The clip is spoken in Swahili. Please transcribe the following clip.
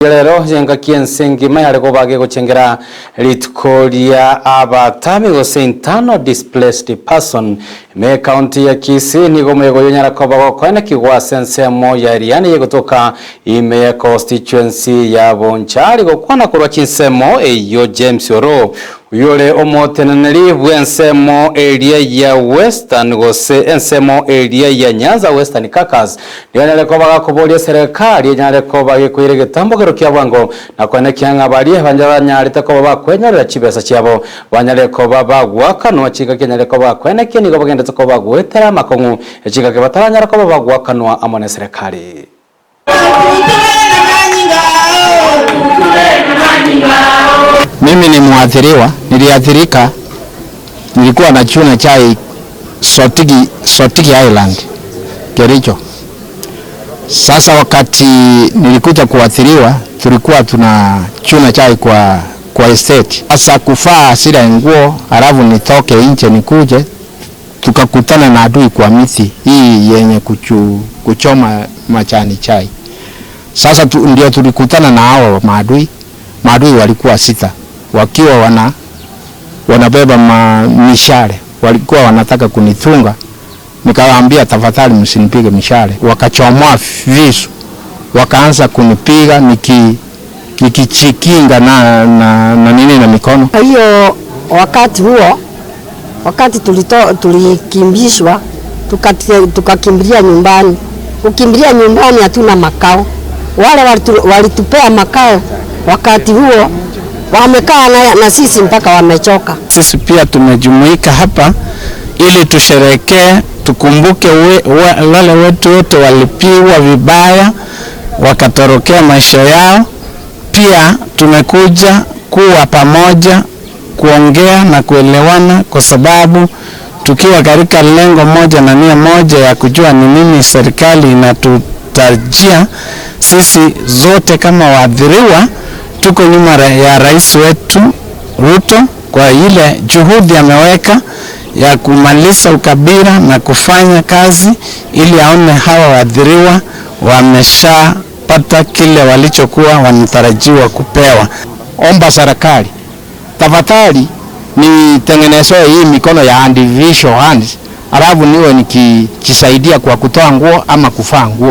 Lero jenga kiensengi mayale ko bage ko chengera litkolia abatami go sentano displaced person me county ya Kisii ni gome go nyara ko bago kwana kigwa sense mo ya riani ye kutoka ime constituency ya Bonchari go kwana kurwa chinsemo eyo James Oro uyole omoteneneri bwensemo area ya Western go se ensemo area ya Nyanza Western Kakas nyale ko baga ko bolie serikali nyale ko bage ko irege tambo kia bwango na kwane kianga balie banjabanyarite ko bakwenyarira chibesa cyabo banyare ko babagwaka no chika kenyare ko bakwene kini go bagenda ko bagwetera makongu chika ke bataranyara ko babagwaka no amone serikali. Mimi ni muathiriwa, niliathirika, nilikuwa na chuna chai Sotigi Island Kericho. Sasa wakati nilikuja kuathiriwa, tulikuwa tunachuna chai kwa estate. Sasa kufaa sila nguo, halafu nitoke nje nikuje, tukakutana na adui kwa miti hii yenye kuchoma majani chai. Sasa ndio tulikutana na hao maadui. Maadui walikuwa 6 wakiwa wanabeba mishale, walikuwa wanataka kunitunga. Nikawaambia tafadhali msinipige mishale. Wakachomoa visu, wakaanza kunipiga nikichikinga na nini na mikono. Hiyo wakati tulikimbishwa tukakimbilia nyumbani. Ukimbilia nyumbani hatuna makao. Wale walitupea makao wakati huo wamekaa na sisi mpaka wamechoka. Sisi pia tumejumuika hapa ili tusherekee, tukumbuke wale wetu wote walipigwa vibaya wakatorokea maisha yao. Pia tumekuja kuwa pamoja, kuongea na kuelewana, kwa sababu tukiwa katika lengo moja na nia moja ya kujua ni nini serikali inatutarajia. Sisi zote kama waathiriwa tuko nyuma ya rais wetu Ruto kwa ile juhudi ameweka ya kumaliza ukabila na kufanya kazi ili aone hawa waathiriwa wameshapata kile walichokuwa wanatarajiwa kupewa. Omba serikali, tafadhali nitengenezwe hii mikono ya individual hands, alafu niwe nikijisaidia kwa kutoa nguo ama kuvaa nguo.